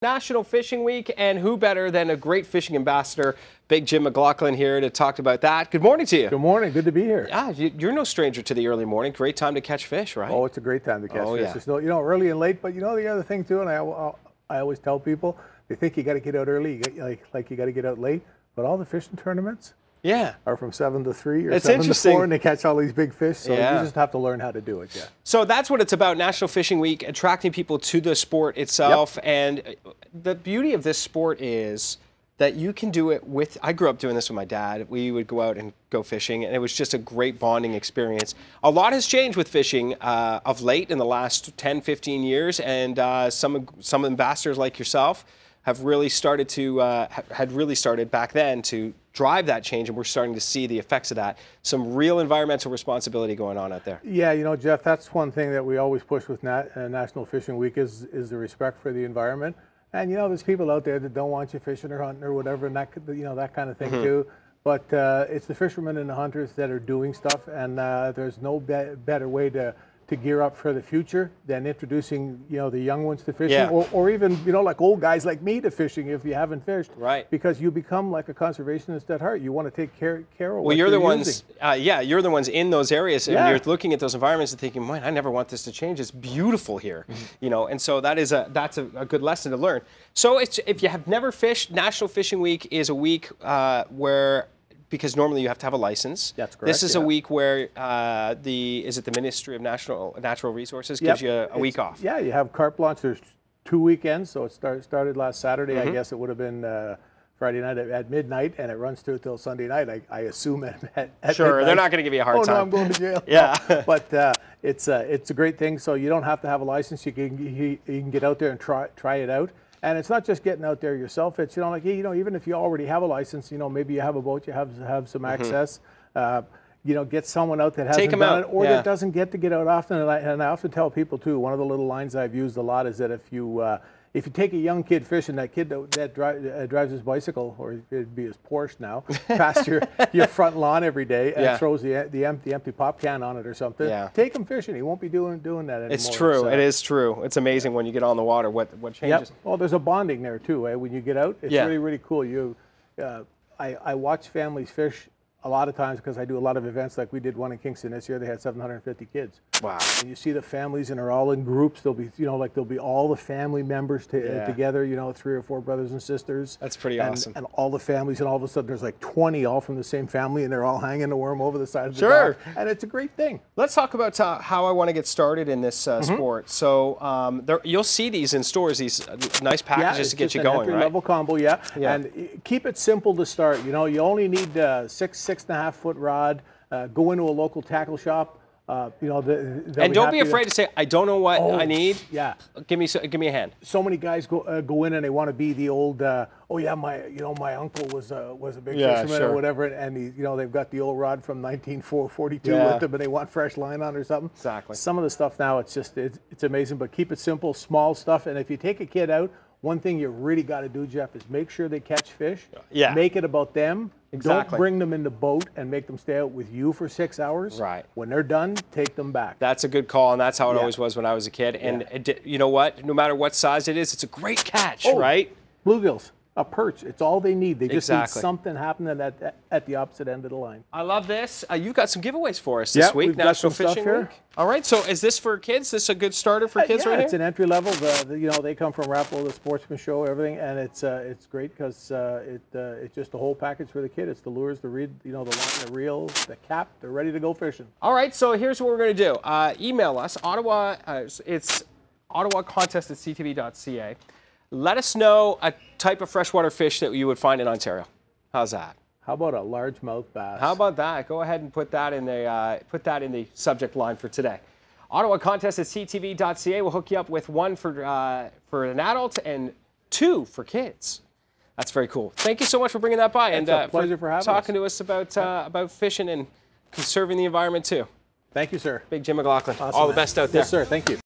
National Fishing Week, and who better than a great fishing ambassador, Big Jim McLaughlin, here to talk about that. Good morning to you. Good morning. Good to be here. Yeah, you're no stranger to the early morning. Great time to catch fish, right? Oh, it's a great time to catch fish. Yeah. It's, early and late, but the other thing too, and I always tell people, they think you got to get out early, like you got to get out late, but all the fishing tournaments are from 7 to 3 or 7 to 4, and they catch all these big fish, so you just have to learn how to do it. Yeah. So that's what it's about, National Fishing Week, attracting people to the sport itself. Yep. And the beauty of this sport is that you can do it with, I grew up doing this with my dad. We would go out and go fishing, and it was just a great bonding experience. A lot has changed with fishing of late in the last 10, 15 years, and some ambassadors like yourself have really started to, had really started back then to drive that change, and we're starting to see the effects of that. Some real environmental responsibility going on out there. Yeah, Jeff, that's one thing that we always push with National Fishing Week is the respect for the environment. And there's people out there that don't want you fishing or hunting or whatever, and that that kind of thing too. But it's the fishermen and the hunters that are doing stuff, and there's no better way to gear up for the future than introducing the young ones to fishing, or even like old guys like me to fishing if you haven't fished. Right. Because you become like a conservationist at heart. You want to take care of what well, you're the ones. using. You're the ones in those areas, and you're looking at those environments and thinking, man, I never want this to change. It's beautiful here, and so that's a good lesson to learn. So if you have never fished, National Fishing Week is a week where, because normally you have to have a license. That's correct. This is a week where the Ministry of Natural Resources gives you a week off. Yeah, you have carte blanche. There's 2 weekends, so it started last Saturday. I guess it would have been Friday night at midnight, and it runs through till Sunday night. I assume at sure, midnight. They're not going to give you a hard time. Oh no, I'm going to jail. Yeah, but it's a great thing. So you don't have to have a license. You can get out there and try it out. And it's not just getting out there yourself. It's even if you already have a license, maybe you have a boat, you have some access. Get someone out that hasn't done it or that doesn't get to get out often. And I often tell people too. One of the little lines I've used a lot is that if you take a young kid fishing, that kid that drives his bicycle, or it'd be his Porsche now, past your front lawn every day and throws the empty pop can on it or something, take him fishing. He won't be doing that anymore. It's true. It is true. It's amazing when you get on the water what changes. Yep. Well, there's a bonding there too. When you get out, it's really, really cool. I watch families fish a lot of times because I do a lot of events. Like we did one in Kingston this year. They had 750 kids. Wow! And you see the families, and they're all in groups. There'll be all the family members together. 3 or 4 brothers and sisters. That's pretty awesome. And all the families, and all of a sudden there's like 20 all from the same family, and they're all hanging the worm over the side of the dock. And it's a great thing. Let's talk about how I want to get started in this sport. So you'll see these in stores. These nice packages to get you going, right? Entry-level combo, and keep it simple to start. You only need 6.5 foot rod. Go into a local tackle shop. And don't be afraid to say, I don't know what I need. Yeah. Give me a hand. So many guys go in and they want to be the old, my uncle was a big fisherman or whatever, and they've got the old rod from 1942 with them, and they want fresh line on or something. Exactly. Some of the stuff now, it's amazing, but keep it simple, small stuff, and if you take a kid out, one thing you really got to do, Jeff, is make sure they catch fish. Yeah. Make it about them. Exactly. Don't bring them in the boat and make them stay out with you for 6 hours. Right. When they're done, take them back. That's a good call, and that's how it always was when I was a kid. And you know what? No matter what size it is, it's a great catch, right? Bluegills. A perch. It's all they need. They just need something happening at the opposite end of the line. I love this. You've got some giveaways for us this week, National Fishing Week. All right. So is this for kids? This a good starter for kids right here? It's an entry level. They come from Rappel, the Sportsman Show, everything, and it's great because it's just the whole package for the kid. It's the lures, the reed, the line, the reel, the cap. They're ready to go fishing. All right. So here's what we're going to do. Email us, Ottawa. It's ottawacontest@ctv.ca. Let us know a type of freshwater fish that you would find in Ontario. How's that? How about a largemouth bass? How about that? Go ahead and put that in the subject line for today. Ottawa Contest at CTV.ca. We'll hook you up with 1 for an adult and 2 for kids. That's very cool. Thank you so much for bringing that by and a pleasure for having talking to us about fishing and conserving the environment too. Thank you, sir. Big Jim McLaughlin. Awesome, all the best out there. Yes, sir. Thank you.